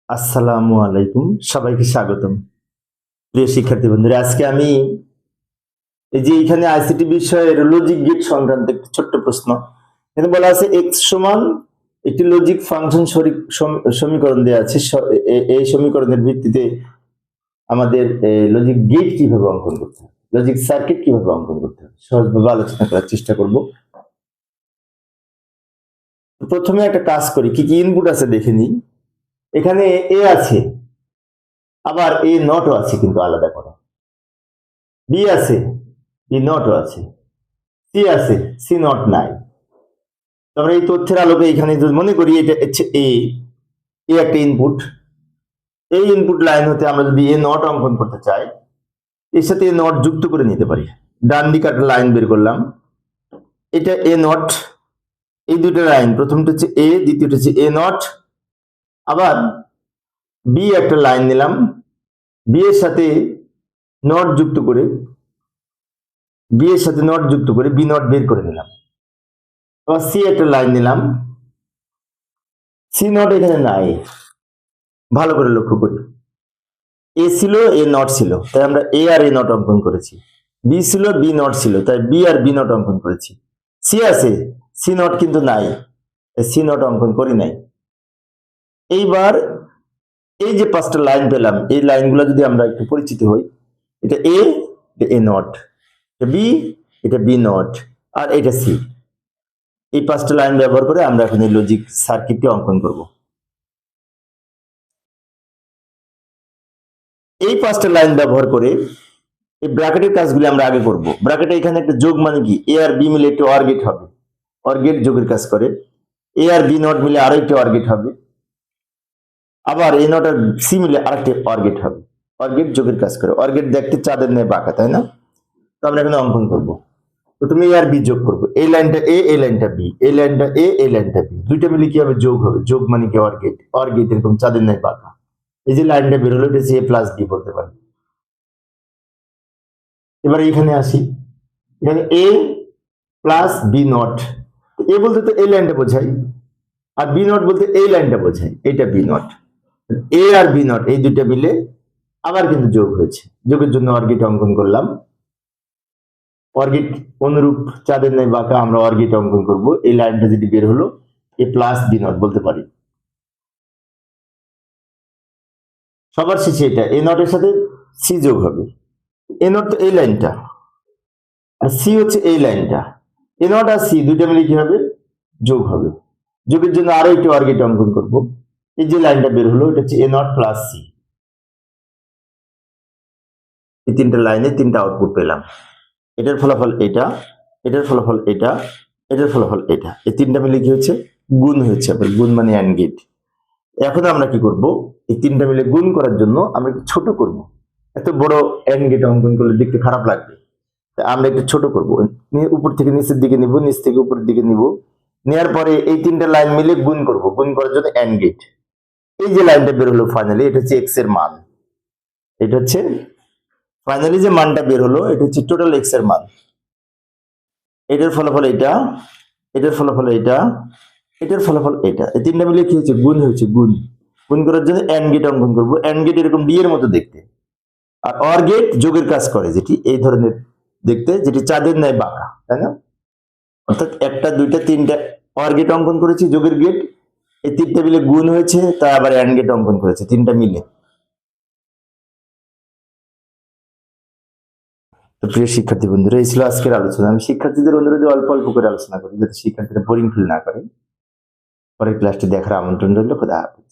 আসসালামু আলাইকুম, সবাইকে স্বাগতম। প্রিয় শিক্ষার্থী বন্ধুরা, আজকে আমি এই যে এখানে আইসিটি বিষয়ের লজিক গেট সংক্রান্ত একটি ছোট্ট প্রশ্ন। এখানে বলা আছে x সমান একটি লজিক ফাংশন সমীকরণ দেওয়া আছে। এই সমীকরণের ভিত্তিতে আমাদের লজিক গেট কিভাবে অঙ্কন করতে হবে, লজিক সার্কিট কিভাবে অঙ্কন করতে হবে সহজভাবে আলোচনা করার চেষ্টা করব। প্রথমে একটা কাজ করি, কি কি ইনপুট আছে দেখে নিই। এখানে এ আছে, আবার এ নটও আছে, কিন্তু আলাদা করে। বি আছে, বি নটও আছে। সি আছে, সি নট নাই। আমরা এই তথ্যের আলোকে এখানে যদি মনে করি এটা হচ্ছে এ একটা ইনপুট। এই ইনপুট লাইন হতে আমরা যদি এ নট অঙ্কন করতে চাই, এর সাথে এ নট যুক্ত করে নিতে পারি। ডান দিকে একটা লাইন বের করলাম, এটা এ নট। এই দুটো লাইন, প্রথমটা হচ্ছে এ, দ্বিতীয়টা হচ্ছে এ নট। আবার বি একটা লাইন নিলাম, বি এর সাথে নট যুক্ত করে, বি এর সাথে নট যুক্ত করে বি নট বের করে নিলাম। আবার সি একটা লাইন নিলাম, সি নট এখানে নাই। ভালো করে লক্ষ্য করি, এ ছিল, এ নট ছিল, তাই আমরা এ আর এ নট অঙ্কন করেছি। বি ছিল, বি নট ছিল, তাই বি আর বি নট অঙ্কন করেছি। সি আছে, সি নট কিন্তু নাই, সি নট অঙ্কন করি নাই। এইবার এই যে পাঁচটা লাইন পেলাম, এই লাইনগুলো যদি আমরা একটু পরিচিত হই, এটা এ, এটা এ নট, এটা বি, এটা বি নট, আর এটা সি। এই পাঁচটা লাইন ব্যবহার করে আমরা এখন এই লজিক সার্কিটটি অঙ্কন করব। এই পাঁচটা লাইন ব্যবহার করে এই ব্র্যাকেটের কাজগুলি আমরা আগে করব। ব্র্যাকেটে এখানে একটা যোগ মানে কি, এ আর বি মিলে একটি অর গেট হবে, অর গেট যোগের কাজ করে। এ আর বি নট মিলে আরো একটি অর গেট হবে, আবার এ নট আর সি মিলে আরেকটি অর গেট হবে। অর গেট যোগের কাজ করে। অর গেট দেখতে চাঁদের ন্যায় বাঁকা, তাই না? তো আমরা এখানে অঙ্কন করব। প্রথমে এ আর বি যোগ করবো, এই লাইনটা এ, এই লাইনটা বি, এই লাইনটা এ, এই লাইনটা বি, দুইটা মিলে কি হবে, যোগ হবে। যোগ মানে কি, অর গেট। অর গেট এরকম চাঁদের ন্যায় বাঁকা। এই যে লাইনটা বের হলো, এটা হচ্ছে এ প্লাস বি বলতে পারি। এবার এখানে আসি, এখানে এ প্লাস বি নট। এ বলতে তো এই লাইনটা বোঝাই, আর বি নট বলতে এই লাইনটা বোঝাই, এটা বি নট। এ আর বি নট এই দুইটা মিলে আবার কিন্তু যোগ হয়েছে। যোগের জন্য অর্গিট অঙ্কন করলাম। অর্গিট অনুরূপ চাঁদের ন্যায় বাঁকা, আমরা অর্গিট অঙ্কন করব। এই লাইনটা যদি বের হলো, এ প্লাস বি নট বলতে পারি। সবার শেষে এটা এ নটের সাথে সি যোগ হবে। এ নট তো এই লাইনটা, আর সি হচ্ছে এই লাইনটা। এ নট আর সি দুইটা মিলে কি হবে, যোগ হবে। যোগের জন্য আরো একটি অর্গিট অঙ্কন করব। এই যে লাইনটা বের হলো, এটা হচ্ছে এ নট প্লাস সি। এই তিনটা লাইনে তিনটা আউটপুট পেলাম। এটার ফলাফল এটা, এটার ফলাফল এটা, এটার ফলাফল এটা। এই তিনটা মিলে কি হচ্ছে, গুণ হয়েছে। আবার গুণ মানে অ্যান্ড গেট। এখন আমরা কি করব, এই তিনটা মিলে গুণ করার জন্য আমরা একটু ছোট করব। এত বড় অ্যান্ড গেট অঙ্কন করলে দেখতে খারাপ লাগবে, আমরা একটু ছোট করব। উপর থেকে নিচের দিকে নিব, নিচ থেকে উপরের দিকে নিব। নেওয়ার পরে এই তিনটা লাইন মিলে গুণ করব। গুণ করার জন্য অ্যান্ড গেট। এই যে লাইনটা বের হলো ফাইনালি, এটা হচ্ছে এক্স এর মান। এটা হচ্ছে ফাইনালি যে মানটা বের হলো, এটা হচ্ছে টোটাল এক্স এর মান। এটার ফলাফল এটা, এটার ফলাফল এটা, এটার ফলাফল এটা। এই তিনটা মিলে কি হচ্ছে, গুণ হয়েছে। গুণ গুণ করার জন্য অ্যান্ড গেট অঙ্কন করবো। অ্যান্ড গেট এরকম ডি এর মতো দেখতে, আর অর গেট যোগের কাজ করে, যেটি এই ধরনের দেখতে, যেটি চাঁদের ন্যায় বাঁকা, তাই না? অর্থাৎ একটা, দুইটা, তিনটা অর গেট অঙ্কন করেছি, যোগের গেট। এই তিনটা মিলে গুণ হয়েছে, তা আবার অ্যান্ড গেট অঙ্কন করেছে, তিনটা মিলে। তো প্রিয় শিক্ষার্থী বন্ধুরা, এই ছিল আজকের আলোচনা। আমি শিক্ষার্থীদের অনুরোধে অল্প অল্প করে আলোচনা করি, যাতে শিক্ষার্থীরা বোরিং ফিল না করে। পরের ক্লাসটি দেখার আমন্ত্রণ রইল। খোদা হাফেজ।